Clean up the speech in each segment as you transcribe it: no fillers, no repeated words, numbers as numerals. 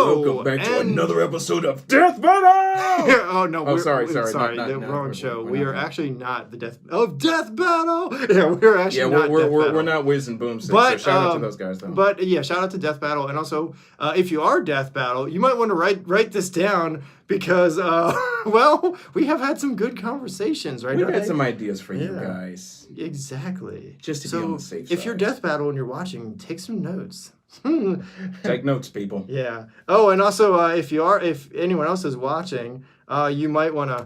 Welcome back to another episode of Death Battle! Oh, no. Sorry. Wrong show. We are actually not the Death Battle! Yeah, we're actually not Death Battle. We're not Wiz and Boomstick, so shout out to those guys, though. But, yeah, shout out to Death Battle. And also, if you are Death Battle, you might want to write this down because, well, we have had some good conversations, right? We've had some ideas for you guys. Exactly. Just to be on the safe side. If you're Death Battle and you're watching, take some notes. Take notes, people. Yeah. Oh, and also, if anyone else is watching, you might want to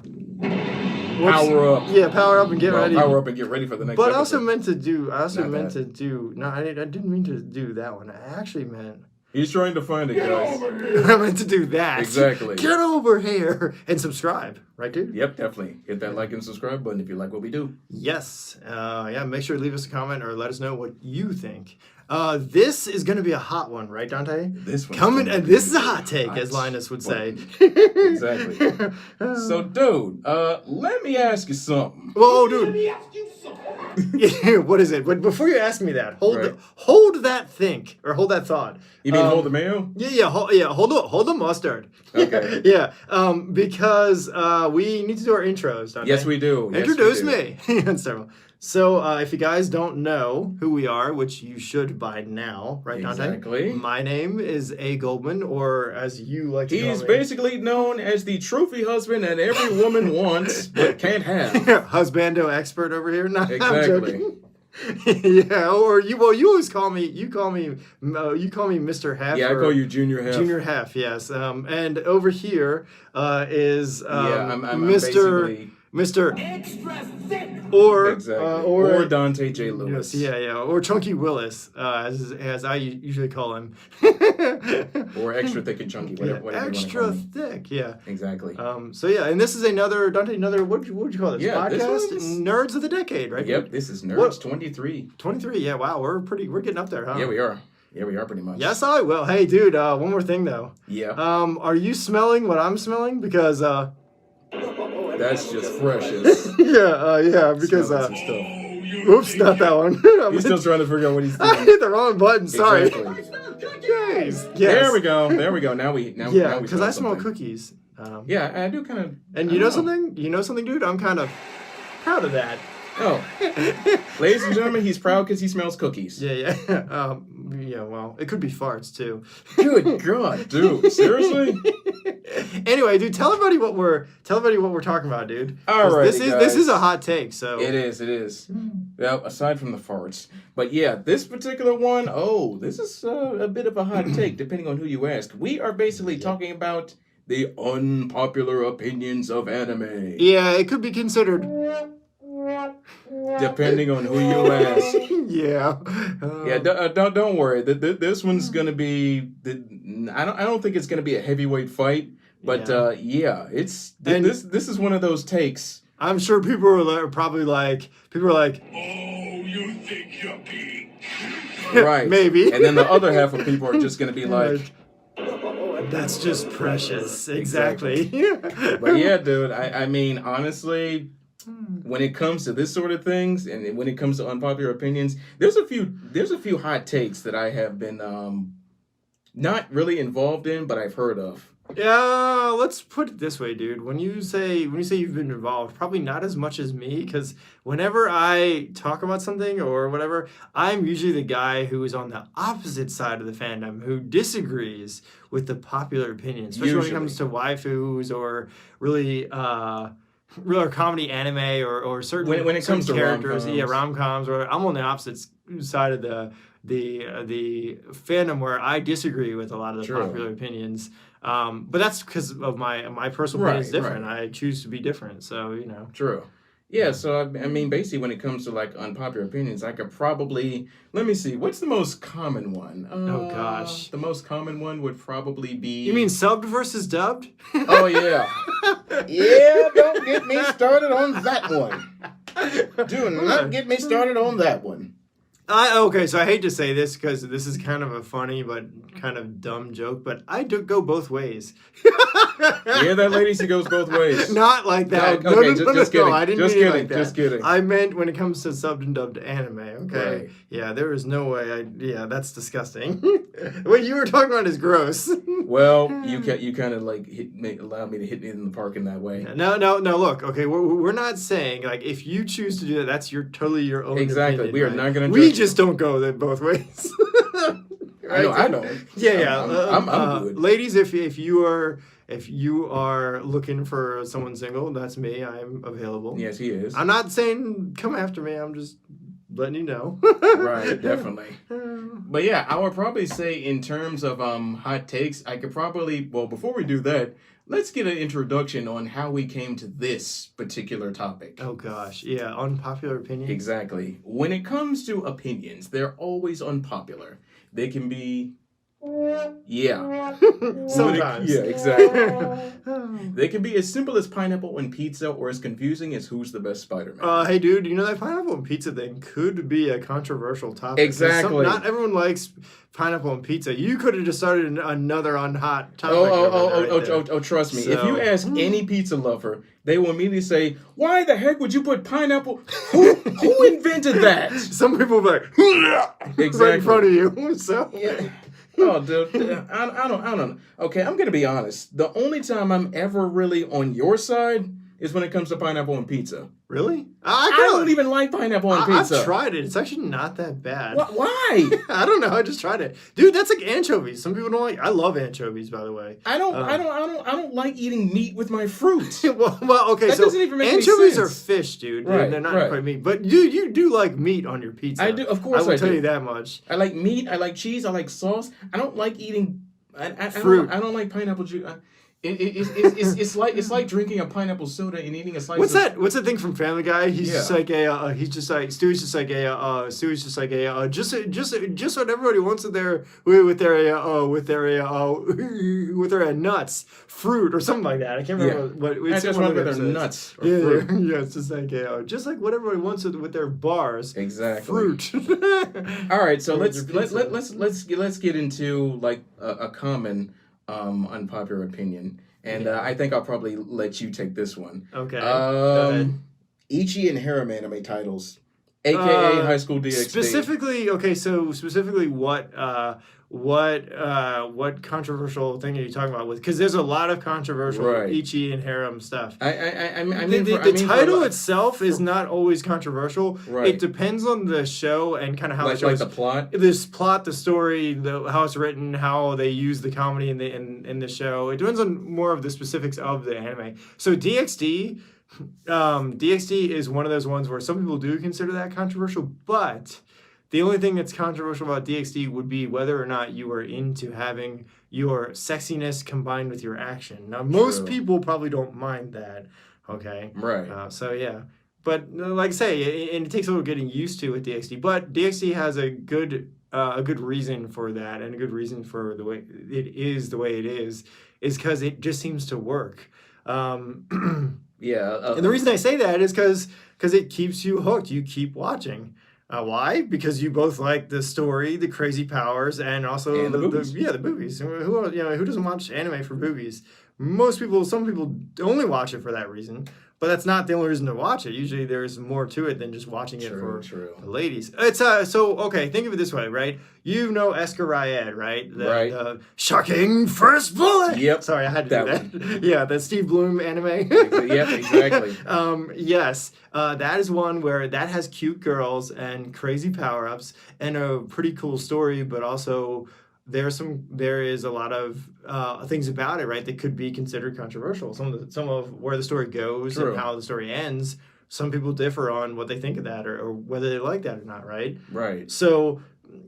power up. Yeah, power up and get ready. Power up and get ready for the next. But episode. I also meant to do. No, I didn't mean to do that one. I actually meant. He's trying to find it, guys. I meant to do that. Exactly. Get over here and subscribe, right, dude? Yep, definitely. Hit that like and subscribe button if you like what we do. Yes. Yeah, make sure to leave us a comment or let us know what you think. This is going to be a hot one, right, Dante? This one's coming. This is a hot take, as Linus would say. Exactly. So, dude, let me ask you something. Whoa, dude. Let me ask you something. What is it? But before you ask me that, hold that thought. You mean hold the mayo? Hold the mustard. Okay. Yeah. Because we need to do our intros, Dante. Yes, we do. Introduce me. So, if you guys don't know who we are, which you should by now, right, Dante? Exactly. My name is A. Goldman, or as you like to call me. He's basically known as the trophy husband that every woman wants but can't have. Husbando expert over here. No, exactly. I'm joking. Yeah, or you always call me Mr. Half. Yeah, I call you Junior Half. Junior Half, yes. And over here is I'm Mr. Extra Thick. Or Dante J. Lewis. Yes, or Chunky Willis, as I usually call him. Or extra thick and chunky, whatever extra thick, yeah. Exactly. So yeah, and this is another Dante. What would you call this? Yeah, podcast? This Nerds of the Decade, right? Yep, this is Nerdz 23. 23, yeah. Wow, we're getting up there, huh? Yeah, we are. Yeah, we are pretty much. Yes, I will. Hey, dude. One more thing though. Yeah. Are you smelling what I'm smelling? Because that's just precious. Yeah, because some stuff. Oops, not that one. He's still trying to figure out what he's doing. I hit the wrong button. Sorry. Exactly. Yes. There we go. Now we because I smell cookies. Yeah, I do kind of. And you know something? You know something, dude? I'm kind of proud of that. Oh, ladies and gentlemen, he's proud because he smells cookies. Yeah. Yeah. Well, it could be farts too. Good God, dude! Seriously? Anyway, dude, tell everybody what we're talking about, dude. All right, this is a hot take. So it is. Well, aside from the farts, but yeah, this particular one, this is a bit of a hot take, depending on who you ask. We are basically talking about the unpopular opinions of anime. Yeah, it could be considered. Depending on who you ask. Yeah. Don't worry. This one's gonna be. I don't think it's gonna be a heavyweight fight, but this is one of those takes. I'm sure people are probably like, oh, you think you're big? Right. Maybe. And then the other half of people are just gonna be like, that's just precious. Exactly. But yeah, dude. I mean, honestly. When it comes to this sort of things, and when it comes to unpopular opinions, there's a few hot takes that I have been not really involved in, but I've heard of. Yeah, let's put it this way, dude. When you say you've been involved, probably not as much as me, because whenever I talk about something or whatever, I'm usually the guy who is on the opposite side of the fandom, who disagrees with the popular opinion, especially when it comes to waifus or really real comedy anime or certain when it comes to characters, rom-coms. rom-coms. Or I'm on the opposite side of the fandom where I disagree with a lot of the popular opinions. But that's because of my personal opinion is different. Right. I choose to be different, so you know. True. Yeah, so I mean, basically, when it comes to like unpopular opinions, I could probably let me see. What's the most common one? Oh gosh, the most common one would probably be. You mean subbed versus dubbed? Oh yeah, yeah. Don't get me started on that one. Do not get me started on that one. Okay, so I hate to say this because this is kind of a funny but kind of dumb joke, but I do go both ways. Yeah, that lady, she goes both ways. Not like that. No, okay, just kidding. I didn't Just mean it kidding. like that. Just kidding. I meant when it comes to subbed and dubbed anime. Okay. Right. Yeah, there is no way. Yeah, that's disgusting. What you were talking about is gross. Well, you kind of like allow me to hit it in the park in that way. No. Look, okay, we're not saying like if you choose to do that, that's totally your own. Exactly. Opinion, We are right? not going to. We just don't go that both ways. I know. I know. Yeah. I'm good. Ladies, if you are looking for someone single, that's me. I'm available. Yes, he is. I'm not saying come after me. I'm just letting you know. Right, definitely. But yeah, I would probably say in terms of hot takes, I could probably, well, before we do that, let's get an introduction on how we came to this particular topic. Oh gosh, yeah, unpopular opinion. Exactly. When it comes to opinions, they're always unpopular. They can be, yeah. Sometimes. Yeah, exactly. They can be as simple as pineapple and pizza or as confusing as who's the best Spider-Man. Hey dude, you know that pineapple and pizza thing could be a controversial topic. Exactly. Not everyone likes pineapple and pizza. You could have just started another unhot topic. Oh, trust me. If you ask any pizza lover, they will immediately say, why the heck would you put pineapple? Who invented that? Some people will be like, Exactly. right in front of you. So yeah. Oh, dude, I don't. Okay, I'm gonna be honest. The only time I'm ever really on your side is when it comes to pineapple and pizza. Really? I don't even like pineapple and pizza. I've tried it. It's actually not that bad. Why? I don't know. I just tried it, dude. That's like anchovies. Some people don't like. I love anchovies, by the way. I don't like eating meat with my fruit. well, okay. That so doesn't even make anchovies any are sense. fish, dude. Right, They're not right. quite meat, but you do like meat on your pizza. I do, of course. I will I tell do. you that much. I like meat. I like cheese. I like sauce. I don't like eating. Fruit. I don't like pineapple juice. It's like drinking a pineapple soda and eating a slice. What's that thing from Family Guy? He's just Yeah. like Stewie's just like just what everybody wants with their nuts, fruit or something like that. I can't remember what I it's just one want of with the their episodes. nuts. Or fruit. Yeah, it's just like what everybody wants with their bars. Exactly. Fruit. All right, so Or let's with your pizza. let's get into like a common unpopular opinion, and I think I'll probably let you take this one. Okay. Go ahead. Ichi and harem anime titles, aka High School DxD. Specifically, what controversial thing are you talking about? Because there's a lot of controversial Ichi and harem stuff. I mean, the title itself is not always controversial. Right. It depends on the show and kind of how like the plot. This plot, the story, how it's written, how they use the comedy in the show. It depends on more of the specifics of the anime. So DxD is one of those ones where some people do consider that controversial, but the only thing that's controversial about DxD would be whether or not you are into having your sexiness combined with your action. Now, most people probably don't mind that, okay? Right. So, yeah. But, like I say, and it takes a little getting used to with DxD, but DxD has a good reason for that, and a good reason for the way it is because it just seems to work. Yeah. And the reason I say that is because it keeps you hooked. You keep watching. Why? Because you both like the story, the crazy powers, and also the boobies. the boobies. Who doesn't watch anime for boobies? Some people only watch it for that reason, but that's not the only reason to watch it. Usually, there's more to it than just watching it for the ladies. It's okay. Think of it this way, right? You know Esker Ried, right? The shocking first bullet. Yep. Sorry, I had to do that. Yeah, the Steve Bloom anime. Yep, exactly. Yes, that is one where that has cute girls and crazy power-ups and a pretty cool story, but also there is a lot of things about it, right, that could be considered controversial. Some of where the story goes and how the story ends. Some people differ on what they think of that or whether they like that or not, right? Right. So,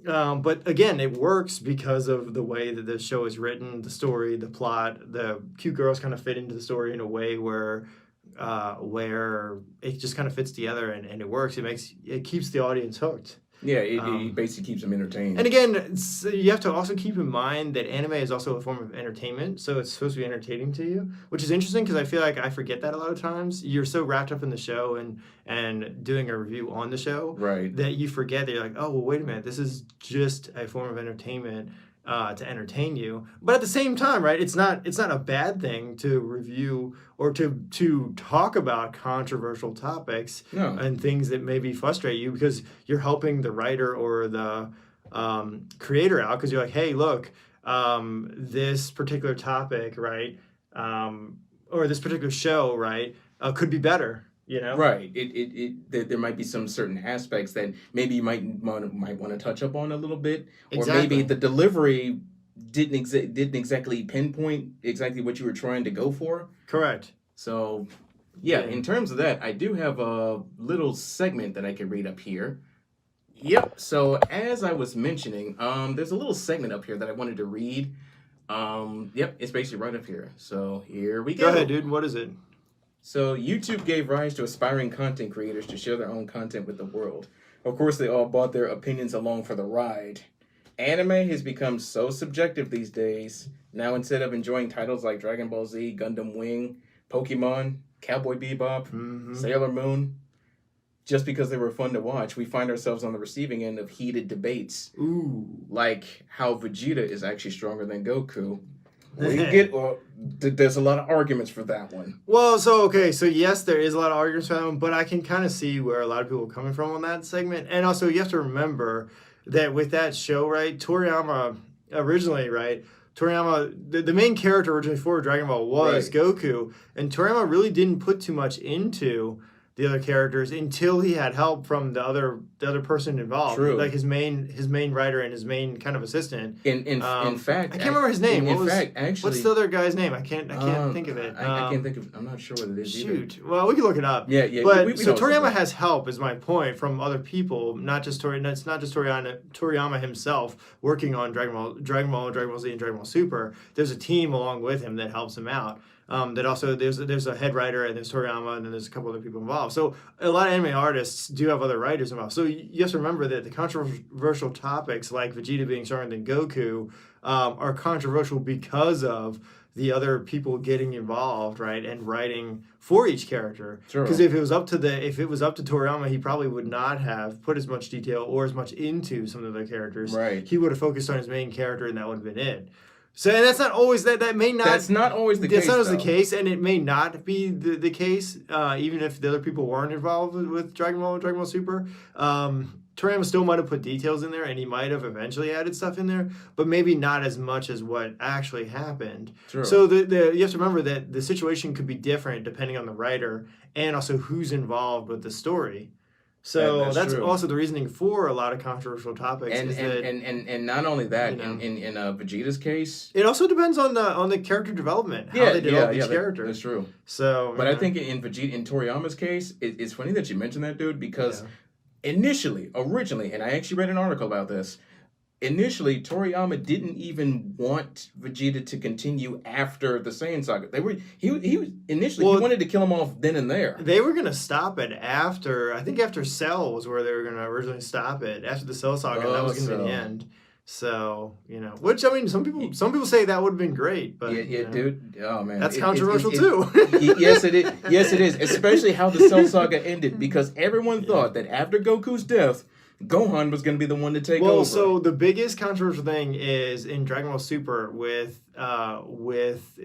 but again, it works because of the way that the show is written, the story, the plot. The cute girls kind of fit into the story in a way where it just kind of fits together and it works. It keeps the audience hooked. Yeah, it basically keeps them entertained. And again, you have to also keep in mind that anime is also a form of entertainment, so it's supposed to be entertaining to you, which is interesting because I feel like I forget that a lot of times. You're so wrapped up in the show and doing a review on the show right. that you forget that you're like, oh, well, wait a minute, this is just a form of entertainment. to entertain you. But at the same time, right, it's not a bad thing to review or to talk about controversial topics No. and things that maybe frustrate you, because you're helping the writer or the creator out, because you're like, hey, look, this particular topic, right, or this particular show, right, could be better. You know? Right. There might be some certain aspects that maybe you might want to touch up on a little bit, or maybe the delivery didn't exactly pinpoint exactly what you were trying to go for. Correct. So, yeah, in terms of that, I do have a little segment that I can read up here. Yep. So as I was mentioning, there's a little segment up here that I wanted to read. Yep, it's basically right up here. So here we go. Go ahead, dude. What is it? So YouTube gave rise to aspiring content creators to share their own content with the world. Of course, they all brought their opinions along for the ride. Anime has become so subjective these days. Now, instead of enjoying titles like Dragon Ball Z, Gundam Wing, Pokemon, Cowboy Bebop, Sailor Moon, just because they were fun to watch, we find ourselves on the receiving end of heated debates. Ooh. Like how Vegeta is actually stronger than Goku. There's a lot of arguments for that one. Well, so yes, there is a lot of arguments for that one, but I can kind of see where a lot of people are coming from on that segment. And also, you have to remember that with that show, right, Toriyama originally, right, the main character originally for Dragon Ball was Goku, and Toriyama really didn't put too much into the other characters until he had help from the other person involved. True. Like his main writer and his main kind of assistant. In fact, I can't remember his name. Actually, what's the other guy's name? I can't think of it. I can't think of. I'm not sure what it is. Shoot. Either. Well, we can look it up. Yeah. But we so Toriyama has help, is my point, from other people, not just Toriyama himself working on Dragon Ball, Dragon Ball Z, and Dragon Ball Super. There's a team along with him that helps him out. That also there's a head writer, and there's Toriyama, and then there's a couple other people involved. So a lot of anime artists do have other writers involved. So you have to remember that the controversial topics like Vegeta being stronger than Goku are controversial because of the other people getting involved, right, and writing for each character. Because if it was up to Toriyama, he probably would not have put as much detail or as much into some of the characters. Right. He would have focused on his main character, and that would have been it. So, and that's not always that may not. That's not always the case. That's not always the case, and it may not be the case, even if the other people weren't involved with Dragon Ball and Dragon Ball Super. Toriyama still might have put details in there, and he might have eventually added stuff in there, but maybe not as much as what actually happened. True. So you have to remember that the situation could be different depending on the writer and also who's involved with the story. So that's also the reasoning for a lot of controversial topics. And not only that, in Vegeta's case, it also depends on the character development, how they develop each character. That's true. So, but I think in Toriyama's case, it's funny that you mentioned that, dude, because originally, and I actually read an article about this. Initially, Toriyama didn't even want Vegeta to continue after the Saiyan saga. He wanted to kill him off then and there. They were gonna stop it after Cell was where they were gonna originally stop it. After the Cell saga, that was gonna be the end. So, which, I mean, some people say that would have been great, but dude. Oh man, that's controversial too. Yes, it is. Yes, it is. Especially how the Cell saga ended, because everyone thought that after Goku's death, Gohan was going to be the one to take over. Well, so the biggest controversial thing is in Dragon Ball Super with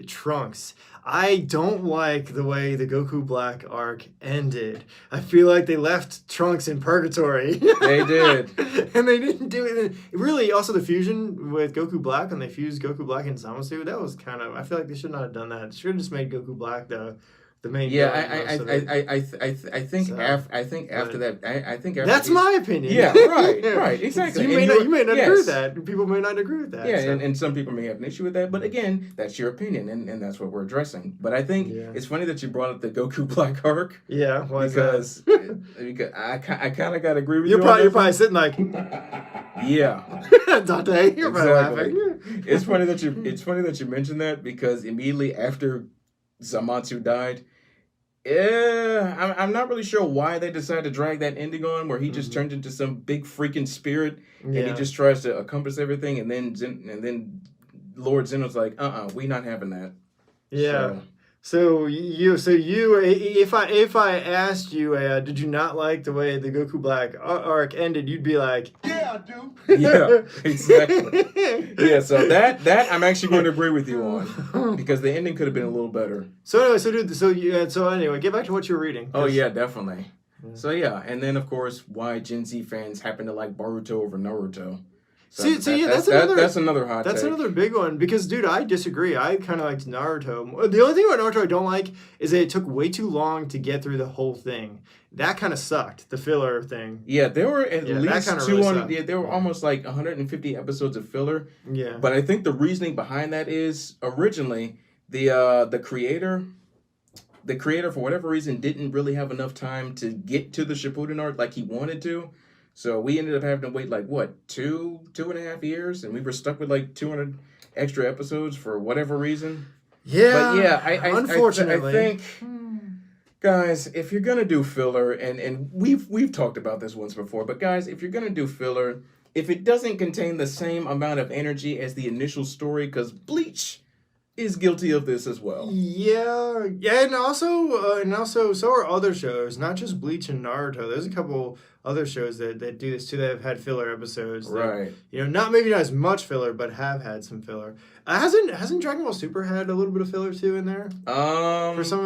Trunks. I don't like the way the Goku Black arc ended. I feel like they left Trunks in purgatory. They did. And they didn't do it. Really, also the fusion with Goku Black, when they fused Goku Black and Zamasu, that was kind of, I feel like they should not have done that. They should have just made Goku Black the main. I think after that. That's my opinion. Yeah, right, exactly. You may not agree with that. People may not agree with that. Yeah, so. and some people may have an issue with that, but again, that's your opinion, and that's what we're addressing. But I think it's funny that you brought up the Goku Black arc. Yeah, because I kind of got to agree with you. You're probably sitting like, yeah, Dante, you're probably laughing. It's funny that you mentioned that, because immediately after Zamasu died, I'm not really sure why they decided to drag that ending on, where he just turned into some big freaking spirit, and he just tries to encompass everything, and then Lord Zeno's like, we not having that. Yeah. So. So if I asked you, did you not like the way the Goku Black arc ended, you'd be like, yeah, I do. Yeah, exactly. Yeah, so that I'm actually going to agree with you on because the ending could have been a little better. So anyway, get back to what you were reading. Oh yeah, definitely. Yeah. So yeah, and then of course, why Gen Z fans happen to like Boruto over Naruto. So that's another hot take. That's another big one because, dude, I disagree. I kind of liked Naruto. The only thing about Naruto I don't like is that it took way too long to get through the whole thing. That kind of sucked. The filler thing. Yeah, there were at least 200. Really there were almost like 150 episodes of filler. Yeah. But I think the reasoning behind that is originally the creator for whatever reason didn't really have enough time to get to the Shippuden arc like he wanted to. So we ended up having to wait like what, 2.5 years, and we were stuck with like 200 extra episodes for whatever reason. Yeah, but yeah, unfortunately, I think, guys, if you're gonna do filler, and we've talked about this once before, but guys, if you're gonna do filler, if it doesn't contain the same amount of energy as the initial story, because Bleach is guilty of this as well. Yeah, and also, so are other shows, not just Bleach and Naruto. There's a couple other shows that do this too, that have had filler episodes. Right. Not as much filler, but have had some filler. Hasn't Dragon Ball Super had a little bit of filler too in there? For some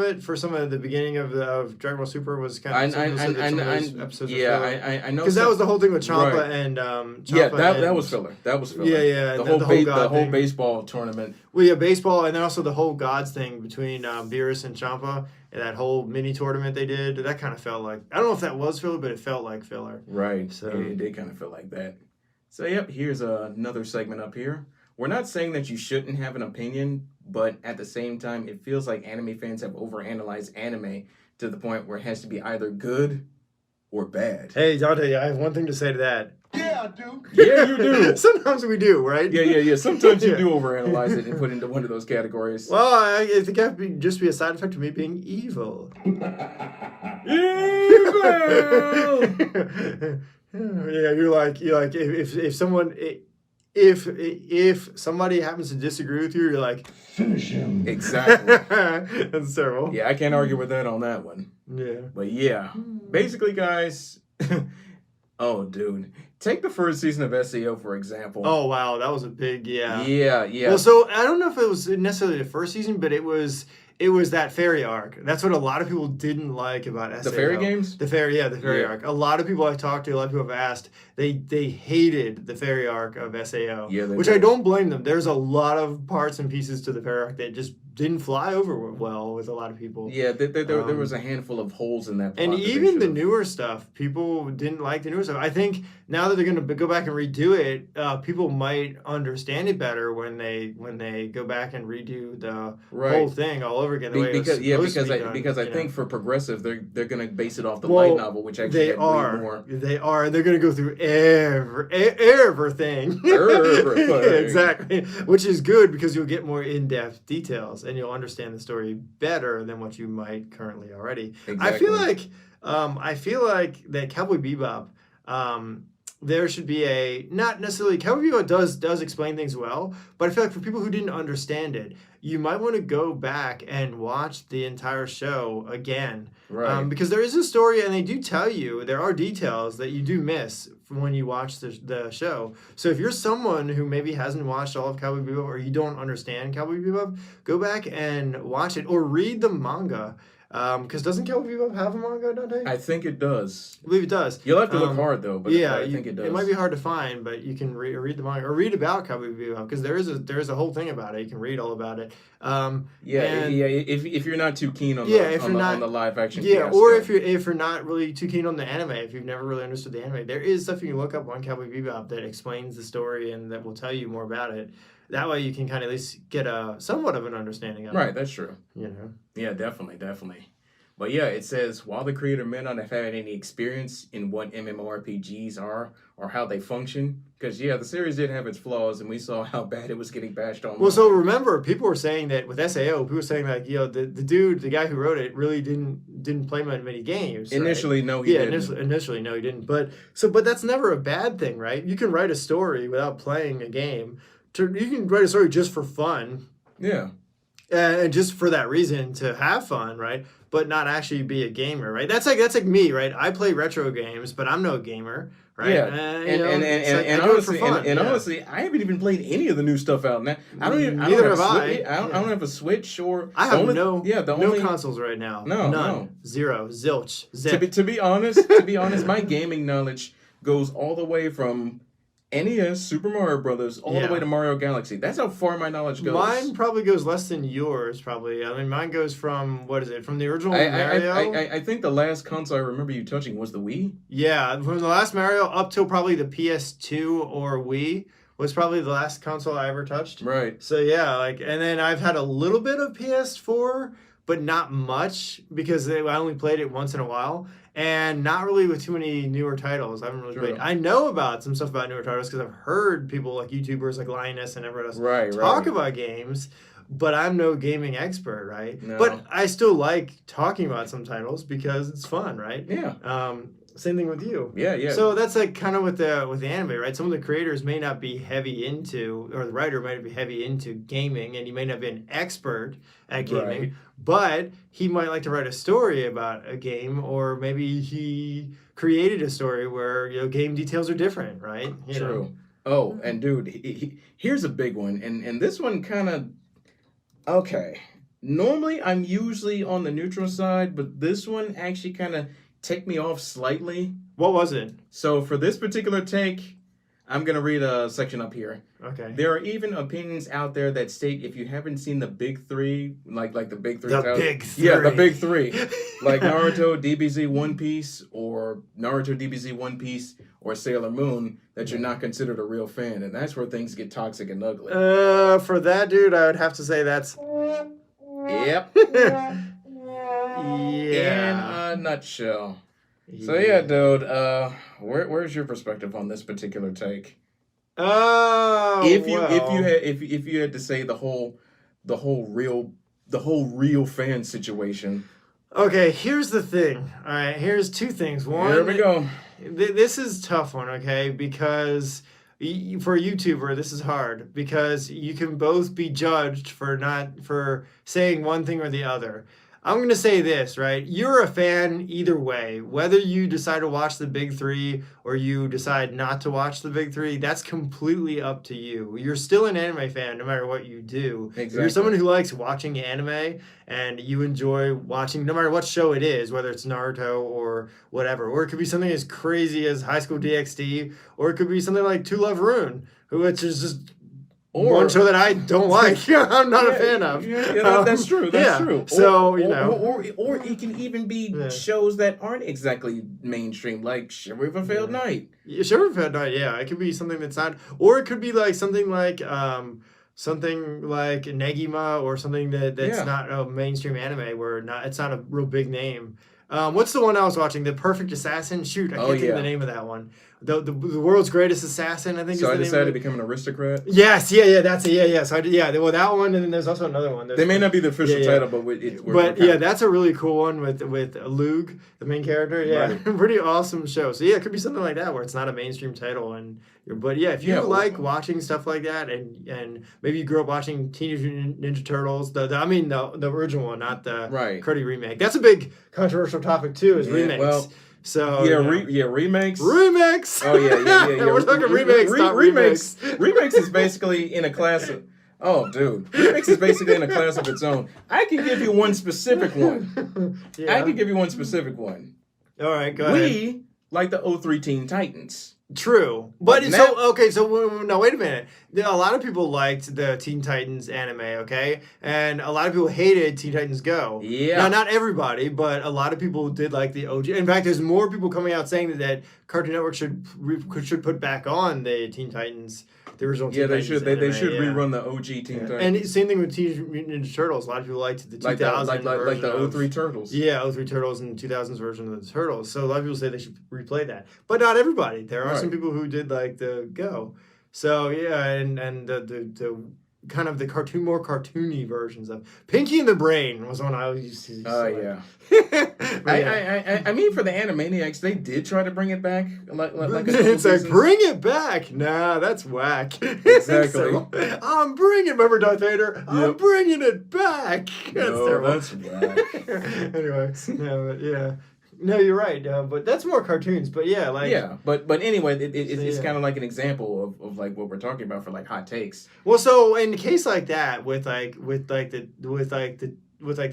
of the beginning of Dragon Ball Super was kind of episodes. Yeah, I know because that was the whole thing with Champa right. and that was filler. That was filler. Yeah. The whole baseball tournament. Well, yeah, baseball, and then also the whole gods thing between Beerus and Champa. And that whole mini tournament they did, that kind of felt like, I don't know if that was filler, but it felt like filler. Right. So it did kind of feel like that. So, yep, here's another segment up here. We're not saying that you shouldn't have an opinion, but at the same time, it feels like anime fans have overanalyzed anime to the point where it has to be either good or bad. Hey, Dante, I have one thing to say to that. Yeah, I do. Yeah, you do. Sometimes we do, right? Yeah. Sometimes you do overanalyze it and put it into one of those categories. Well, I think that would just be a side effect of me being evil. Evil! Yeah, you're like if someone if somebody happens to disagree with you, you're like, finish him. Exactly. That's terrible. Yeah, I can't argue with that on that one. Yeah. But yeah, basically, guys. Oh, dude. Take the first season of SEO, for example. Oh, wow. That was a big, yeah. Yeah. Well, so I don't know if it was necessarily the first season, but it was that fairy arc. That's what a lot of people didn't like about SAO. The fairy games? The fairy arc. A lot of people I've talked to, a lot of people have asked, they hated the fairy arc of SAO. Yeah, which I don't blame them. There's a lot of parts and pieces to the fairy arc that just didn't fly over well with a lot of people. Yeah, there was a handful of holes in that plot. And even the newer stuff, people didn't like the newer stuff. I think now that they're going to go back and redo it, people might understand it better when they go back and redo the whole thing all over again. Because I think for Progressive, they're going to base it off the light novel, which actually They are. They're going to go through everything. Exactly. Which is good because you'll get more in-depth details and you'll understand the story better than what you might currently already. Exactly. I feel like that Cowboy Bebop, there should be not necessarily, Cowboy Bebop does explain things well, but I feel like for people who didn't understand it, you might want to go back and watch the entire show again. Right. Because there is a story, and they do tell you, there are details that you do miss from when you watch the show. So if you're someone who maybe hasn't watched all of Cowboy Bebop, or you don't understand Cowboy Bebop, go back and watch it, or read the manga. Because doesn't Cowboy Bebop have a manga, Dante? I think it does. I believe it does. You'll have to look hard, though, but I think it does. It might be hard to find, but you can read the manga, or read about Cowboy Bebop, because there is a whole thing about it. You can read all about it. If you're not too keen on the live action. Yeah, or if you're not really too keen on the anime, if you've never really understood the anime, there is stuff you can look up on Cowboy Bebop that explains the story and that will tell you more about it. That way you can kind of at least get a somewhat of an understanding of it. Right, that's true. Yeah, definitely. But yeah, it says, while the creator may not have had any experience in what MMORPGs are or how they function, because the series did have its flaws, and we saw how bad it was getting bashed on. Well, so remember, people were saying that with SAO, people were saying like, the guy who wrote it really didn't play many games. Initially, right? No, he didn't. Initially, no, he didn't. But that's never a bad thing, right? You can write a story without playing a game. You can write a story just for fun. Yeah. and just for that reason to have fun, right? But not actually be a gamer, right? That's like me, right? I play retro games, but I'm no gamer, right? Yeah, I and do it for honestly, fun. Yeah. honestly, I haven't even played any of the new stuff out now. I don't even. Neither have have a I. Switch. I don't have a Switch or. I have the no only consoles right now. No, None. no. Zero. Zilch. Zip. To be honest, my gaming knowledge goes all the way from NES, Super Mario Brothers, all the way to Mario Galaxy. That's how far my knowledge goes. Mine probably goes less than yours, probably. I mean, mine goes from, what is it, from the original Mario? I think the last console I remember you touching was the Wii. Yeah, from the last Mario up till probably the PS2 or Wii was probably the last console I ever touched. Right. So yeah, like, and then I've had a little bit of PS4, but not much because I only played it once in a while. And not really with too many newer titles. I haven't really played. I know about some stuff about newer titles because I've heard people like YouTubers like Linus and everyone else talk about games, but I'm no gaming expert, right? No. But I still like talking about some titles because it's fun, right? Yeah. Same thing with you. Yeah. So that's like kind of with the anime, right? Some of the creators may not be heavy into, or the writer might not be heavy into gaming, and he may not be an expert at gaming, but he might like to write a story about a game, or maybe he created a story where game details are different, right? True. Oh, and dude, here's a big one, and this one kind of okay. Normally, I'm usually on the neutral side, but this one actually kind of ticked me off slightly. What was it? So for this particular take, I'm going to read a section up here. Okay. There are even opinions out there that state if you haven't seen the big three, like the big three. The big three. Yeah, the big three. Like Naruto, DBZ, One Piece, or Naruto, DBZ, One Piece, or Sailor Moon, that you're not considered a real fan. And that's where things get toxic and ugly. For that, dude, I would have to say that's... Yep. Yeah. In a nutshell. So yeah, dude, where's your perspective on this particular take? Oh, if you had to say the whole real fan situation. Okay, here's the thing. All right, here's two things. One, here we go. This is a tough one, okay? Because for a YouTuber, this is hard because you can both be judged for saying one thing or the other. I'm going to say this, right? You're a fan either way. Whether you decide to watch the big three or you decide not to watch the big three, that's completely up to you. You're still an anime fan no matter what you do. Exactly. If you're someone who likes watching anime and you enjoy watching no matter what show it is, whether it's Naruto or whatever, or it could be something as crazy as High School DxD, or it could be something like To Love Rune, which is just... Or one show that I don't like. I'm not a fan of. Yeah, that's true. That's true. So, or it can even be shows that aren't exactly mainstream, like Shiver of a Failed Night. Yeah, Shiver of a Failed Night, yeah. It could be something that's not, or it could be like something like Negima, or something that's not a mainstream anime where it's not a real big name. What's the one I was watching? The Perfect Assassin? Shoot, I can't think of the name of that one. The world's greatest assassin, I think. So is the I decided to become an aristocrat. Yes, that's it. Yeah. So well, that one, and then there's also another one. They may not be the official title, but that's a really cool one with Lug, the main character. Yeah, right. Pretty awesome show. So yeah, it could be something like that where it's not a mainstream title, but yeah, if you like watching stuff like that, and maybe you grew up watching Teenage Mutant Ninja Turtles, the original one, not the cruddy remake. That's a big controversial topic too, is remakes. Well, so remakes. Remakes. Oh yeah. We're talking remakes, not remakes. Remakes is basically in a class of. Oh, dude. Remakes is basically in a class of its own. I can give you one specific one. All right, go ahead. We like the 03 Teen Titans. True. But no, wait a minute. A lot of people liked the Teen Titans anime, okay? And a lot of people hated Teen Titans Go. Yeah. Now, not everybody, but a lot of people did like the OG. In fact, there's more people coming out saying that Cartoon Network should put back on the Teen Titans, the original Teen Titans. Yeah, they should rerun the OG Teen Titans. And same thing with Teenage Mutant Ninja Turtles. A lot of people liked the 2000s version. Like the 03 Turtles. Yeah, 03 Turtles and 2000s version of the Turtles. So a lot of people say they should replay that. But not everybody. There are some people who did like the Go. So yeah, and the kind of the more cartoony versions of Pinky and the Brain was one I used to. Oh yeah. Yeah. I mean, for the Animaniacs, they did try to bring it back. Like it's like, bring it back. Nah, that's whack. Exactly. So, I'm bringing. Remember Darth Vader? I'm bringing it back. That's terrible. That's whack. Anyway, no, but yeah. No, you're right. But that's more cartoons. But yeah, like but anyway, it's kind of like an example of like what we're talking about for like hot takes. Well, so in a case like that, with the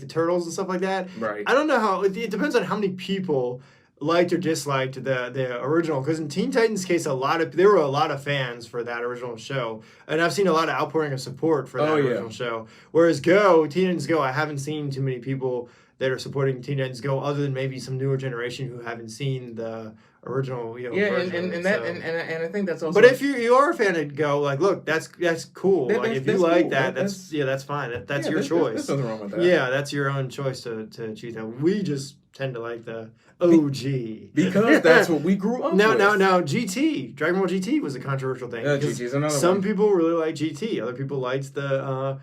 turtles and stuff like that, Right? I don't know how it depends on how many people liked or disliked the original. Because in Teen Titans' case, there were a lot of fans for that original show, and I've seen a lot of outpouring of support for that original show. Whereas Teen Titans Go, I haven't seen too many people that are supporting Teen Titans Go, other than maybe some newer generation who haven't seen the original. Version and I think that's also. But if you are a fan of Go, like, look, that's cool. If you like cool. that, that's fine. That's your choice. There's nothing wrong with that. Yeah, that's your own choice to choose that. We just tend to like the OG because that's what we grew up with. Now, GT, Dragon Ball GT was a controversial thing. GT is another some one. people really like GT. Other people liked the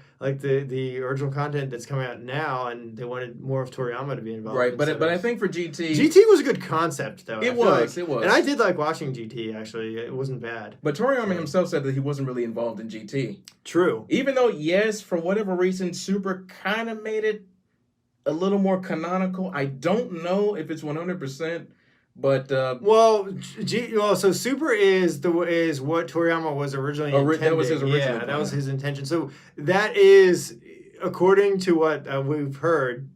original content that's coming out now, and they wanted more of Toriyama to be involved. Right, but I think for GT was a good concept though. It was, and I did like watching GT. Actually, it wasn't bad. But Toriyama himself said that he wasn't really involved in GT. True. Even though, yes, for whatever reason, Super kind of made it a little more canonical. I don't know if it's 100%, but so Super is what Toriyama was originally intending. That was his original. Yeah, that was his intention. So that is, according to what we've heard.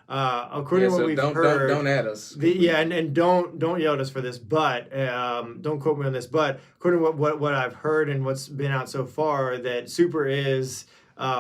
According to what we've heard, don't add us. And don't yell at us for this, but don't quote me on this. But according to what I've heard and what's been out so far, that Super is.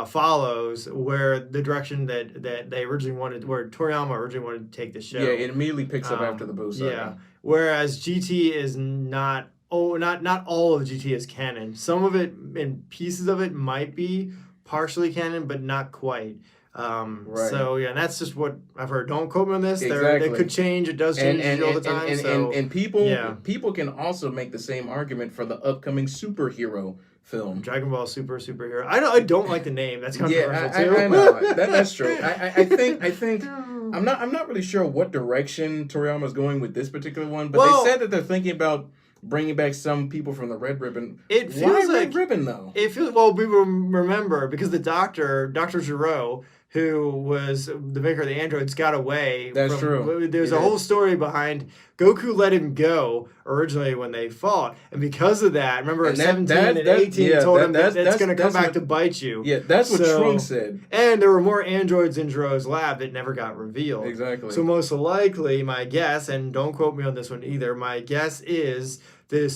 Follows where the direction that they originally wanted, where Toriyama originally wanted to take the show. Yeah, it immediately picks up after the Boo saga. Yeah, whereas GT is not all of GT is canon. Some of it and pieces of it might be partially canon, but not quite. Right. So yeah, and that's just what I've heard. Don't quote me on this. Exactly. It could change. It does change all the time. And people can also make the same argument for the upcoming superhero film, Dragon Ball Superhero. I don't like the name. That's controversial too. I know that's true. I think I'm not really sure what direction Toriyama's going with this particular one, but they said that they're thinking about bringing back some people from the Red Ribbon. It feels Why like Red Ribbon though. It feels we remember because the Dr. Giro, who was the maker of the androids, got away. That's true. There's a whole story behind Goku let him go originally when they fought. And because of that, remember 17 and 18 told him that's going to come back to bite you. Yeah, that's what Trunks said. And there were more androids in Jiro's lab that never got revealed. Exactly. So most likely, my guess, and don't quote me on this one either, my guess is the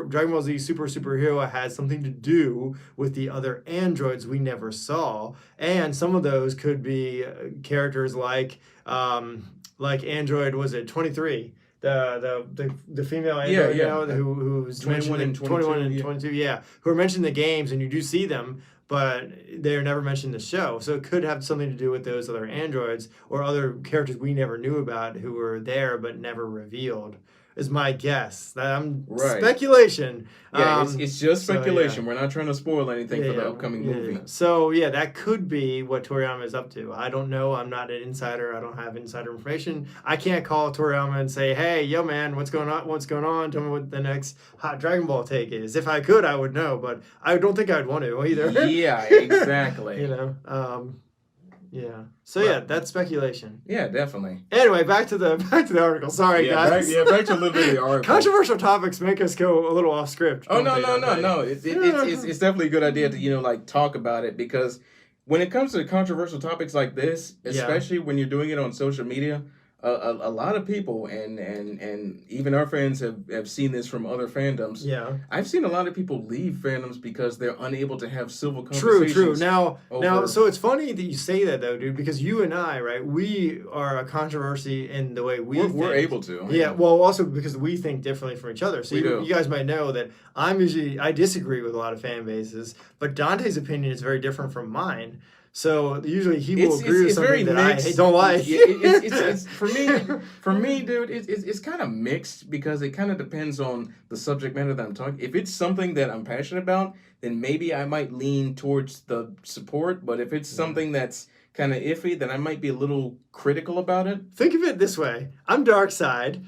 Dragon Ball Z superhero has something to do with the other androids we never saw, and some of those could be characters like android, was it 23, the female android, who's 21 and 22, 21 and 22, who are mentioned in the games, and you do see them, but they're never mentioned in the show. So it could have something to do with those other androids or other characters we never knew about who were there but never revealed. Is my guess. Speculation. Yeah, it's just speculation. We're not trying to spoil anything for the upcoming movie. So that could be what Toriyama is up to. I don't know. I'm not an insider. I don't have insider information. I can't call Toriyama and say, "Hey, yo, man, what's going on? What's going on? Tell me what the next hot Dragon Ball take is." If I could, I would know, but I don't think I'd want to either. Yeah, exactly. Yeah. So that's speculation. Yeah, definitely. Anyway, back to the article. Sorry, guys. Back to a little bit of the article. Controversial topics make us go a little off script. Oh no. It's definitely a good idea to talk about it, because when it comes to controversial topics like this, especially when you're doing it on social media, a lot of people and even our fans have seen this from other fandoms. Yeah, I've seen a lot of people leave fandoms because they're unable to have civil conversations. True. Now, so it's funny that you say that though, dude, because you and I, right? We are a controversy in the way we're able to. Yeah. Well, also because we think differently from each other. So you guys might know that I disagree with a lot of fan bases, but Dante's opinion is very different from mine. So usually he will agree with it's very something that mixed. I don't like. Yeah, it's for me, dude. It's kind of mixed because it kind of depends on the subject matter that I'm talking. If it's something that I'm passionate about, then maybe I might lean towards the support. But if it's something that's kind of iffy, then I might be a little critical about it. Think of it this way: I'm dark side,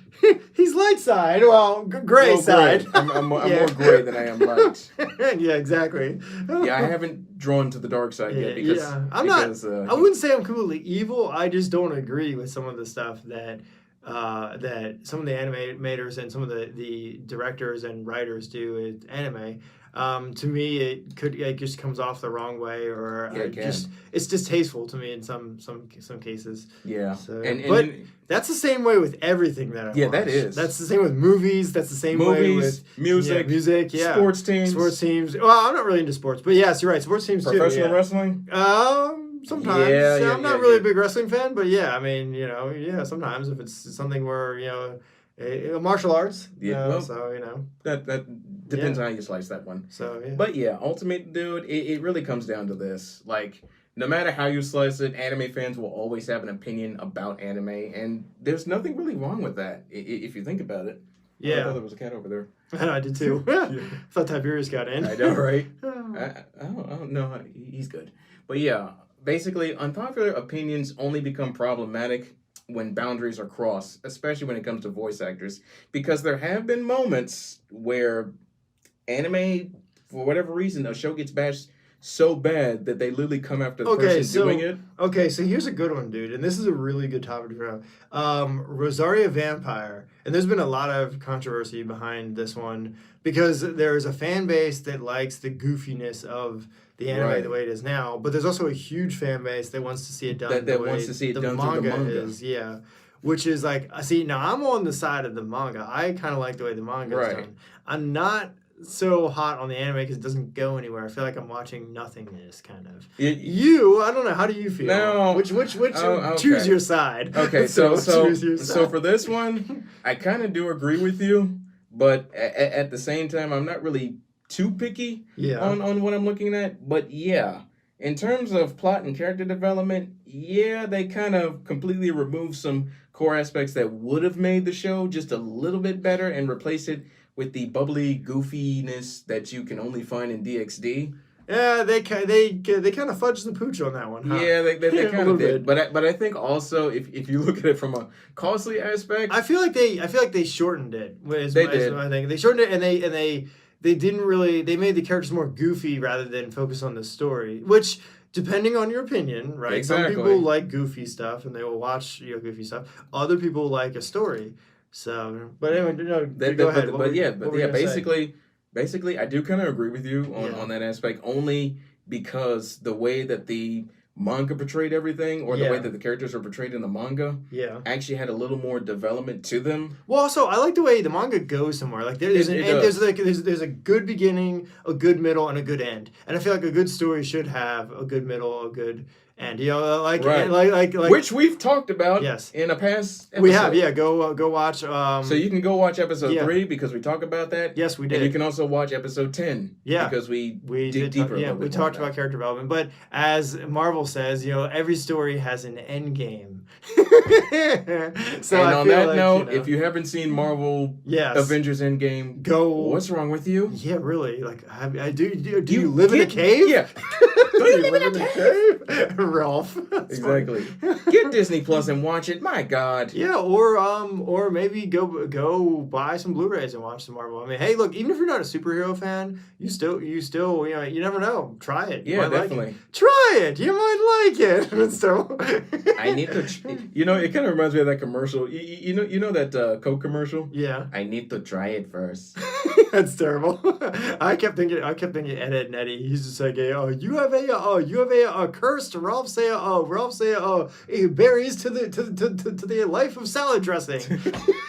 he's light side. Well, gray side. I'm more gray than I am light. Yeah, exactly. Yeah, I haven't drawn to the dark side yet because I'm not. I wouldn't say I'm completely evil. I just don't agree with some of the stuff that that some of the animators and some of the directors and writers do in anime. To me, it just comes off the wrong way, or it's distasteful to me in some cases. Yeah, so, but that's the same way with everything that I watch. that is. That's the same with movies. That's the same way with music, sports teams. Well, I'm not really into sports, but yes, you're right. Sports teams too. Professional wrestling. Sometimes. Yeah, I'm not really a big wrestling fan, but yeah, I mean, sometimes if it's something where martial arts. So that depends on how you slice that one. So yeah. But yeah, ultimate dude, it really comes down to this. Like, no matter how you slice it, anime fans will always have an opinion about anime, and there's nothing really wrong with that if you think about it. Yeah. I thought there was a cat over there. I did too. I thought Tiberius got in. I know, right? I don't know. He's good. But yeah, basically, unpopular opinions only become problematic when boundaries are crossed, especially when it comes to voice actors, because there have been moments where anime, for whatever reason, a show gets bashed so bad that they literally come after the person doing it. Okay, so here's a good one, dude, and this is a really good topic to have. Rosaria Vampire, and there's been a lot of controversy behind this one because there's a fan base that likes the goofiness of the anime the way it is now, but there's also a huge fan base that wants to see it done that wants to see it done through the manga. Yeah. Which is like, see, now I'm on the side of the manga. I kind of like the way the manga is done. I'm not so hot on the anime because it doesn't go anywhere. I feel like I'm watching nothingness, kind of. I don't know. How do you feel? No, which choose your side. Okay, so for this one, I kind of do agree with you, but at the same time, I'm not really too picky on what I'm looking at. But yeah, in terms of plot and character development, they kind of completely remove some core aspects that would have made the show just a little bit better and replace it with the bubbly goofiness that you can only find in DxD. Yeah, they kind of fudged the pooch on that one. Huh? Yeah, they kind of did. But I think also if you look at it from a costly aspect, I feel like they shortened it. They did. I think they shortened it, and they didn't really. They made the characters more goofy rather than focus on the story, which, depending on your opinion, right? Exactly. Some people like goofy stuff and they will watch goofy stuff. Other people like a story. So, but anyway, go ahead. Basically, I do kind of agree with you on that aspect, only because the way that the manga portrayed everything, or the way that the characters are portrayed in the manga, actually had a little more development to them. Well, also, I like the way the manga goes somewhere. Like there's a good beginning, a good middle, and a good end. And I feel like a good story should have a good middle, a good end. Like which we've talked about in a past episode. We have, go watch. So you can go watch episode 3 because we talk about that. Yes, we did. And you can also watch episode 10 because we dig deeper. We talked about character development. But as Marvel says, every story has an end game. So and on that note, if you haven't seen Marvel Avengers Endgame, what's wrong with you? Yeah, really. Like, do you live in a cave? Yeah. Do you live in a cave? Ralph. Exactly. Get Disney Plus and watch it. My God. Yeah, or maybe go buy some Blu-rays and watch some Marvel. I mean, hey, look, even if you're not a superhero fan, you still you never know. Try it. Yeah, definitely. Try it. You might like it. So I need to. It kind of reminds me of that commercial. You know that Coke commercial. Yeah. I need to try it first. That's terrible. I kept thinking Ed and Eddie. He's just like, you have a curse to Ralph say berries to the life of salad dressing.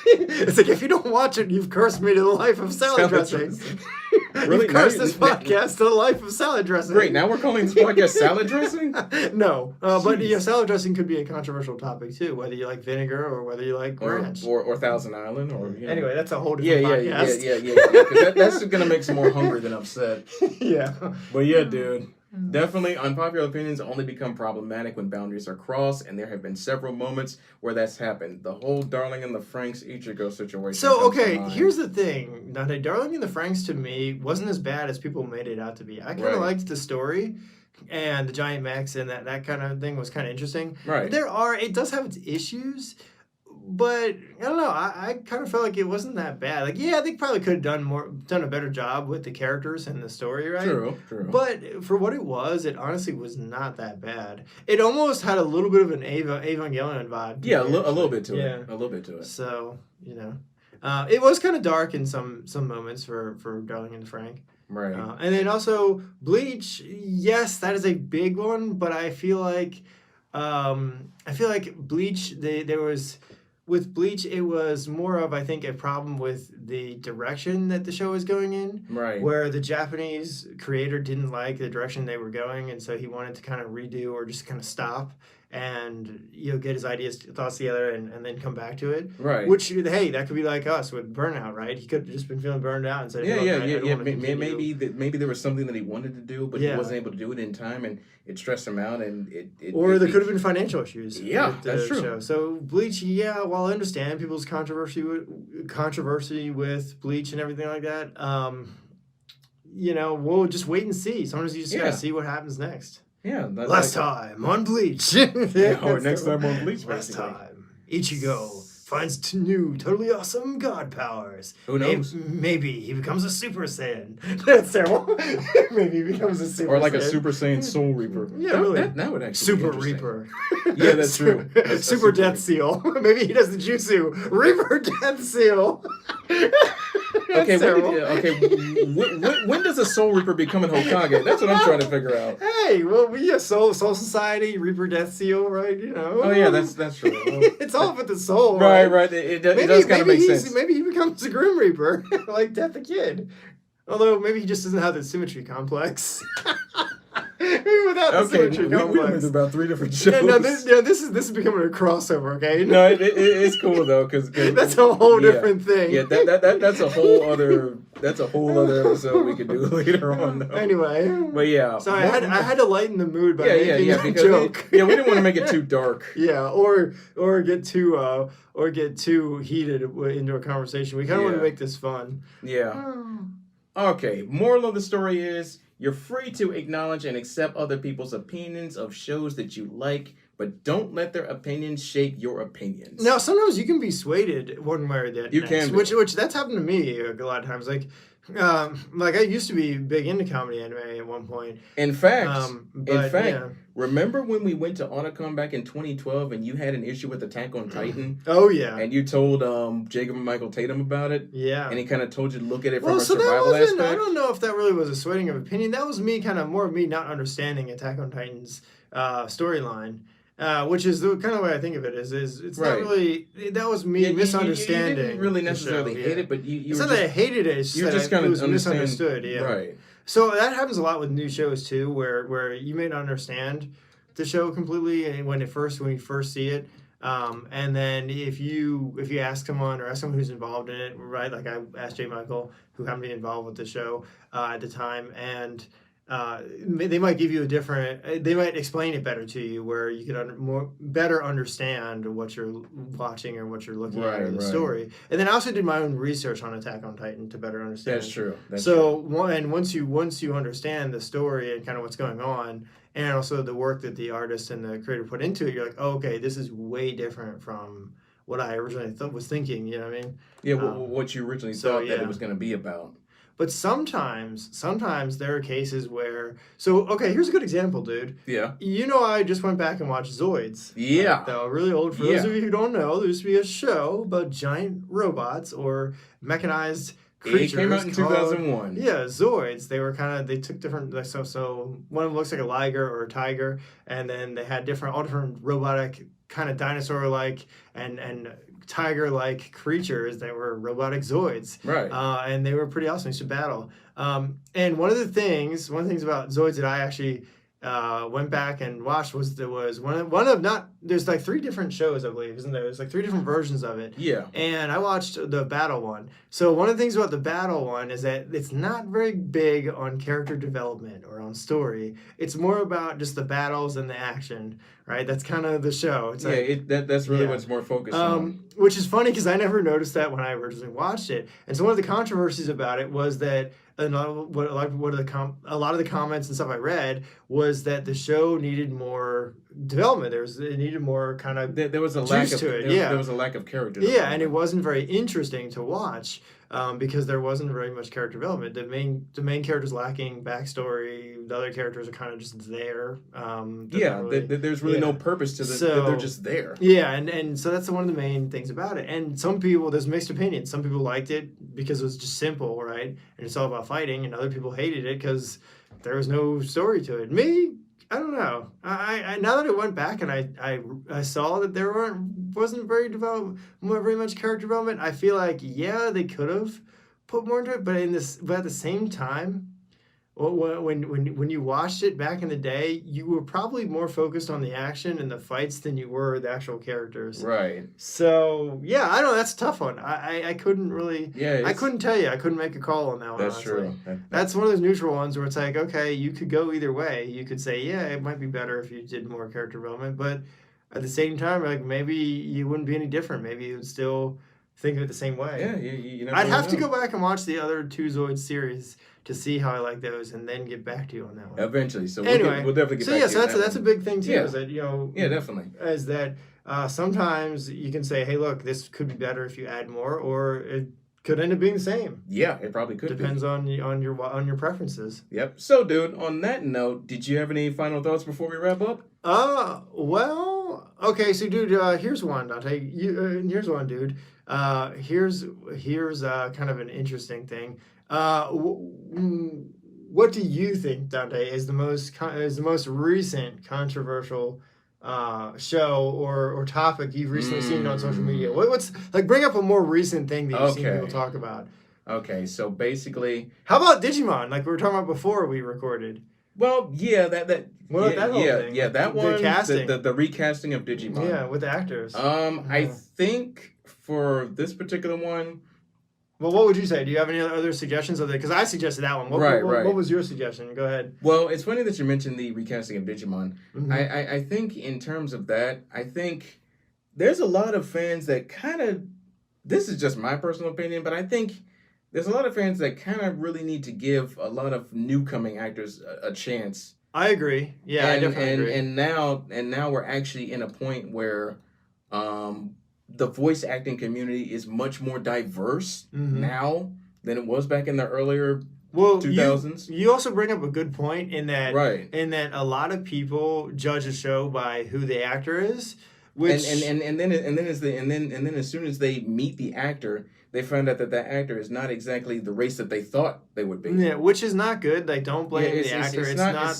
It's like, if you don't watch it, you've cursed me to the life of salad dressing. Really? You've cursed this podcast to the life of salad dressing. Great, now we're calling this podcast salad dressing? No, but salad dressing could be a controversial topic too, whether you like vinegar or whether you like ranch. Or Thousand Island. Anyway, that's a whole different podcast. Yeah. That's going to make some more hungry than upset. Yeah. But yeah, dude. Definitely, unpopular opinions only become problematic when boundaries are crossed, and there have been several moments where that's happened. The whole Darling and the Franxx Ichigo situation. So, comes to okay, mind. here's the thing. Now, the Darling in the Franxx to me wasn't as bad as people made it out to be. I kind of Right. liked the story, and the giant mechs and that kind of thing was kind of interesting. Right. It does have its issues, but I don't know. I kind of felt like it wasn't that bad. Like, yeah, they probably could have done a better job with the characters and the story, right? True. But for what it honestly was not that bad. It almost had a little bit of an Evangelion vibe. Yeah, a little bit to Yeah. it. A little bit to it. So, it was kind of dark in some moments for Darling and Frank. Right. And then also Bleach, yes, that is a big one, but I feel like Bleach, with Bleach, it was more of, I think, a problem with the direction that the show was going in. Right. Where the Japanese creator didn't like the direction they were going, and so he wanted to kind of redo or just kind of stop and get his thoughts together and then come back to it. Right. Which, hey, that could be like us with burnout, right? He could have just been feeling burned out and said, Yeah. Maybe there was something that he wanted to do, but he wasn't able to do it in time, and it stressed him out, and there could have been financial issues. Yeah, with the that's true. Show. So Bleach, while I understand people's controversy with Bleach and everything like that, we'll just wait and see. Sometimes you just gotta see what happens next. Yeah. Last time on Bleach. Or next time on Bleach, Last basically. time, Ichigo finds new, totally awesome god powers. Who knows? Maybe he becomes a Super Saiyan. That's terrible. Maybe he becomes a Super Saiyan. Or like a Super Saiyan Soul Reaper. Yeah, really. That would actually Super be interesting. Reaper. Yeah, that's true. That's Super Death Seal. Maybe he does the Jutsu. Reaper Death Seal. Okay, when does a Soul Reaper become an Hokage? That's what I'm trying to figure out. Hey, well, we have Soul Society, Reaper Death Seal, right? Oh yeah, that's true. It's all with the soul, right? It does kind of make sense. Maybe he becomes a Grim Reaper, like Death the Kid. Although maybe he just doesn't have the symmetry complex. Maybe without the symmetry complex. We've about 3 different shows. Yeah, this is becoming a crossover, okay? No, it's cool though, because that's a whole different thing. Yeah, that's a whole other episode we could do later on. Though. Anyway, but yeah, sorry, I had to lighten the mood by making a joke. We didn't want to make it too dark. Yeah, or get too heated into a conversation. We kind of want to make this fun. Yeah. Okay. Moral of the story is: you're free to acknowledge and accept other people's opinions of shows that you like, but don't let their opinions shape your opinions. Now, sometimes you can be swayed one way or the other. You can be. Which that's happened to me a lot of times. Like I used to be big into comedy anime at one point. In fact, remember when we went to Otakon back in 2012 and you had an issue with Attack on Titan? Oh, yeah. And you told Jacob and Michael Tatum about it? Yeah. And he kind of told you to look at it from a survival aspect? I don't know if that really was a swaying of opinion. That was me, kind of more of me not understanding Attack on Titan's storyline. Which is the kind of way I think of it is it's not really, that was me misunderstanding. You didn't really necessarily hate it, but you it's not that I hated it, it's just that it was misunderstood. Yeah. Right. So that happens a lot with new shows too, where you may not understand the show completely when you first see it. And then if you ask someone who's involved in it, right? Like I asked J. Michael, who happened to be involved with the show at the time, and they might give you they might explain it better to you, where you could better understand what you're watching or what you're looking at in the story. And then I also did my own research on Attack on Titan to better understand. That's true. Once you understand the story and kind of what's going on, and also the work that the artist and the creator put into it, you're like, oh, okay, this is way different from what I originally was thinking. You know what I mean? Yeah, what you originally thought that it was going to be about. But sometimes there are cases where... So, okay, here's a good example, dude. Yeah. I just went back and watched Zoids. Yeah. They were really old. For those of you who don't know, there used to be a show about giant robots or mechanized creatures. It came out in 2001. Yeah, Zoids. They took different... So one of them looks like a liger or a tiger, and then they had all different robotic, kind of dinosaur-like, and tiger-like creatures that were robotic Zoids. Right. And they were pretty awesome. They used to battle. And one of the things about Zoids that I actually went back and watched was one of not there's like 3 different shows, I believe, isn't there? There's like 3 different versions of it. Yeah. And I watched the battle one. So one of the things about the battle one is that it's not very big on character development or on story. It's more about just the battles and the action, right? That's kind of the show. It's that's really what's more focused on. Which is funny because I never noticed that when I originally watched it. And so one of the controversies about it was that a lot of the comments and stuff I read was that the show needed more development. It needed more kind of there was a lack of to it. there was a lack of character. Yeah, and it wasn't very interesting to watch because there wasn't very much character development. The main character's lacking backstory. The other characters are kind of just there. There's really no purpose to them. They're just there. Yeah, and so that's one of the main things about it. And some people, there's mixed opinions. Some people liked it because it was just simple, right? And it's all about fighting. And other people hated it because there was no story to it. Me, I don't know. I now that I went back and I saw that there wasn't very much character development. I feel like they could have put more into it, but at the same time, when you watched it back in the day, you were probably more focused on the action and the fights than you were the actual characters. Right. So yeah, I don't know. That's a tough one. I couldn't really. Yeah. I couldn't tell you. I couldn't make a call on that one. That's honestly. true. That's one of those neutral ones where it's like, okay, you could go either way. You could say, yeah, it might be better if you did more character development, but at the same time, like maybe you wouldn't be any different. Maybe you would still think of it the same way. Yeah, you never I'd have know. to go back and watch the other 2 Zoid series to see how I like those, and then get back to you on that one. Eventually, so anyway, we'll definitely get back to you. So that's a big thing too. Yeah. Is that definitely. Is that sometimes you can say, hey, look, this could be better if you add more, or it could end up being the same. Yeah, it probably could. Depends on your preferences. Yep. So, dude, on that note, did you have any final thoughts before we wrap up? Well, okay. So, dude, here's one, Dante. Here's one, dude. Here's kind of an interesting thing. What do you think, Dante, is the most recent controversial show or topic you've recently seen on social media? What's like? Bring up a more recent thing that you've seen people talk about. Okay, so basically, how about Digimon? Like we were talking about before we recorded. Well, yeah, that whole thing? Yeah, that one, the casting, the recasting of Digimon. Yeah, with the actors. I think for this particular one. Well, what would you say? Do you have any other suggestions of it? Because I suggested that one. What was your suggestion? Go ahead. Well, it's funny that you mentioned the recasting of Digimon. Mm-hmm. I think in terms of that, I think there's a lot of fans that kind of, this is just my personal opinion, but I think there's a lot of fans that kind of really need to give a lot of new coming actors a chance. I agree. Yeah, I definitely agree. And now we're actually in a point where the voice acting community is much more diverse now than it was back in the earlier 2000s. You also bring up a good point in that a lot of people judge a show by who the actor is, which and then as soon as they meet the actor, they find out that actor is not exactly the race that they thought they would be. Yeah, which is not good. Like, don't blame the actor.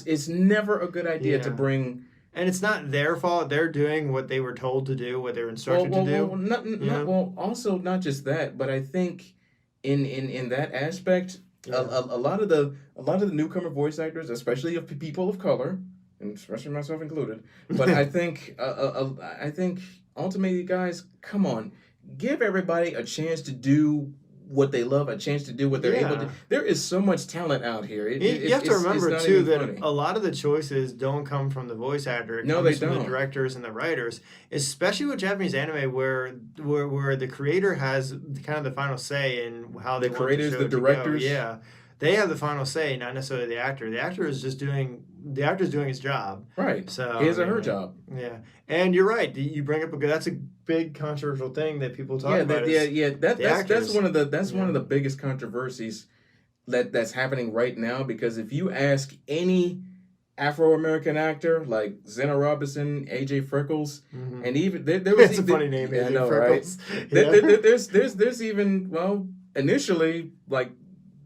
It's never a good idea to bring. And it's not their fault. They're doing what they were told to do, what they were instructed to do. Also not just that, but I think in that aspect, a lot of the newcomer voice actors, especially of people of color, and especially myself included, but I think ultimately, guys, come on, give everybody a chance to do what they love, a chance to do what they're able to. There is so much talent out here. You have to remember, too, that a lot of the choices don't come from the voice actor. It comes from the directors and the writers, especially with Japanese anime where the creator has kind of the final say in how they want the show to directors. Go. Yeah. They have the final say, not necessarily the actor. The actor is just doing his job. Right. So his or her job. Yeah. And you're right. You bring up that's a big controversial thing that people talk about. That's one of the biggest controversies that's happening right now, because if you ask any Afro-American actor like Zena Robinson, AJ Freckles, and even there was a funny name, AJ Freckles. Right? There's even initially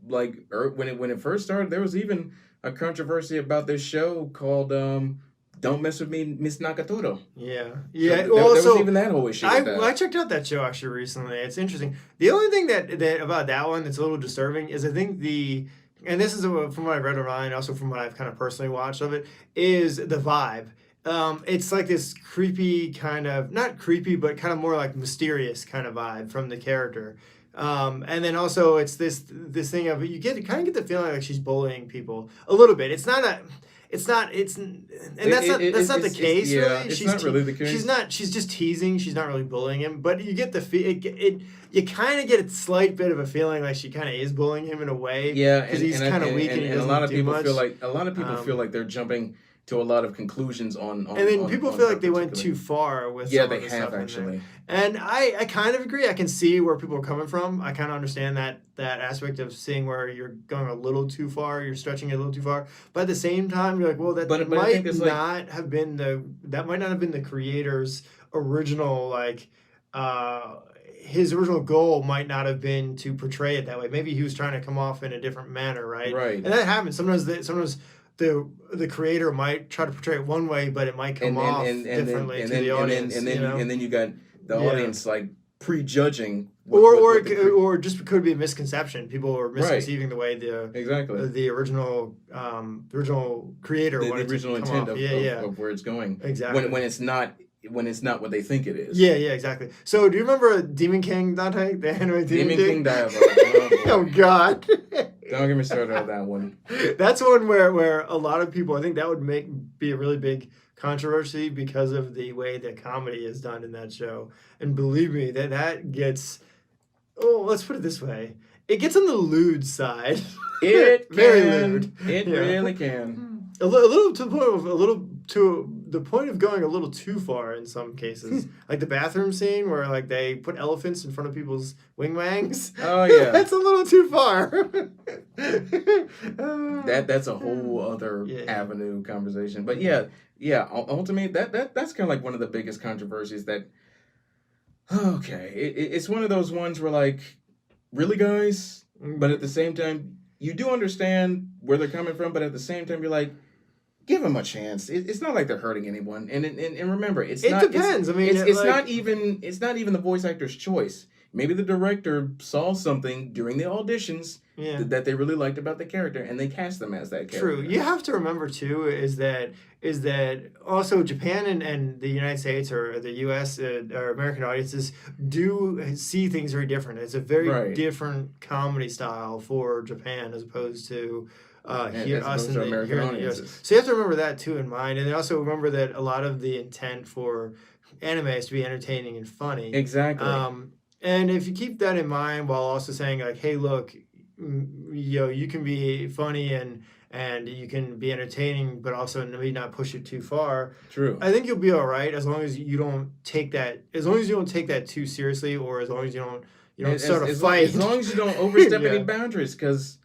when it first started, there was even a controversy about this show called Don't Mess With Me, Miss Nakatoro. Yeah. So there was even that whole issue. I checked out that show actually recently. It's interesting. The only thing that about that one that's a little disturbing is I think the and this is from what I've read online, also from what I've kind of personally watched of it, is the vibe. It's like this creepy kind of, not creepy, but kind of more like mysterious kind of vibe from the character. And then also it's this thing of, you kind of get the feeling like she's bullying people a little bit. It's not, that's not the case. Yeah, really. it's not really the case. She's just teasing. She's not really bullying him, but you get the you kind of get a slight bit of a feeling like she kind of is bullying him in a way. Yeah, because he's kind of weak and a lot of people much. feel like they're jumping to a lot of conclusions on and then people feel like they went too far with some of the stuff actually. And I kind of agree. I can see where people are coming from. I kind of understand that aspect of seeing where you're going a little too far, you're stretching it a little too far. But at the same time, you're like, well, that might not have been the creator's original his original goal might not have been to portray it that way. Maybe he was trying to come off in a different manner, right? Right. And that happens. Sometimes the creator might try to portray it one way, but it might come off differently to the audience. And then you got the audience like prejudging. Or just could be a misconception. People are misconceiving the way the original creator the wanted original to intent come off. of where it's going. Exactly. When it's not what they think it is. Yeah, exactly. So, do you remember Demon King, Dante? The anime Demon King Dialogue. Oh God! Don't get me started on that one. That's one where a lot of people, I think that would be a really big controversy because of the way the comedy is done in that show. And believe me, that gets. Oh, let's put it this way: it gets on the lewd side. It very can. lewd. It really can. A little to the point of going a little too far in some cases, like the bathroom scene where like they put elephants in front of people's wing-wangs. Oh yeah, that's a little too far. That's a whole other avenue conversation. But yeah. Ultimately, that's kind of like one of the biggest controversies. That it's one of those ones where like, really, guys, but at the same time, you do understand where they're coming from, but at the same time, you're like, give them a chance. It's not like they're hurting anyone, and remember, it depends. It's not even the voice actor's choice. Maybe the director saw something during the auditions that they really liked about the character, and they cast them as that character. True. You have to remember too is that also Japan and the United States or the U.S. Or American audiences do see things very different. It's a very different comedy style for Japan as opposed to. Here, us in the American audiences. So you have to remember that too in mind, and also remember that a lot of the intent for anime is to be entertaining and funny. Exactly. And if you keep that in mind while also saying like, hey, look, you can be funny and you can be entertaining, but also maybe not push it too far. True. I think you'll be all right as long as you don't take that. As long as you don't take that too seriously, or as long as you don't. You don't start a fight. As long as you don't overstep any boundaries,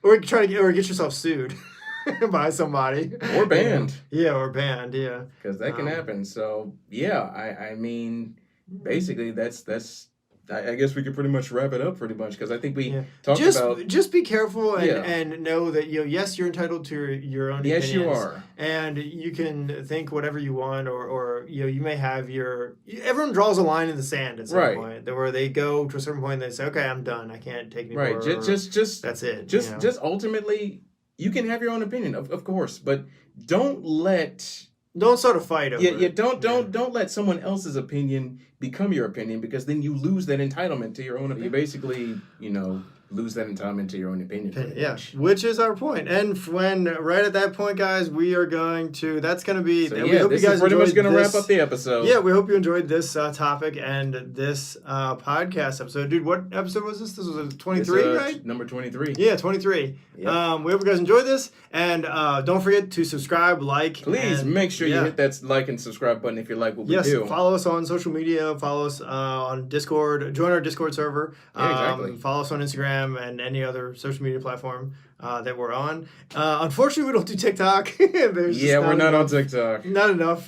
or get yourself sued by somebody or banned. Or banned. Yeah, because that can happen. So I mean, basically that's. I guess we could pretty much wrap it up pretty much because I think we talked about... Just be careful and know that, yes, you're entitled to your own opinions. Yes, you are. And you can think whatever you want or you may have your... Everyone draws a line in the sand at some point where they go to a certain point and they say, okay, I'm done. I can't take anymore. Right. Just that's it. Just ultimately, you can have your own opinion, of course, but don't start a fight over it. Don't let someone else's opinion become your opinion because then you lose that entitlement to your own opinion. You basically, lose that entitlement to your own opinion. Yeah, which is our point. And when right at that point, guys, we are going to. That's going to be. So, we hope you guys is pretty much going to wrap up the episode. Yeah, we hope you enjoyed this topic and this podcast episode, dude. What episode was this? This was 23, right? Number 23. Yeah, 23. Yep. We hope you guys enjoyed this, and don't forget to subscribe, like. Please make sure you hit that like and subscribe button if you like what we do. Yes, follow us on social media. Follow us on Discord. Join our Discord server. Exactly. Follow us on Instagram and any other social media platform that we're on. Unfortunately, we don't do TikTok. We're not on TikTok. Not enough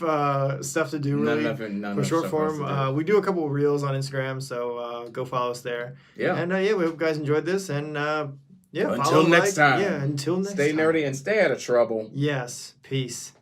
stuff to do really for short form. We do a couple of reels on Instagram, so go follow us there. Yeah. And we hope you guys enjoyed this. And until next time. Yeah, until next time. Stay nerdy and stay out of trouble. Yes. Peace.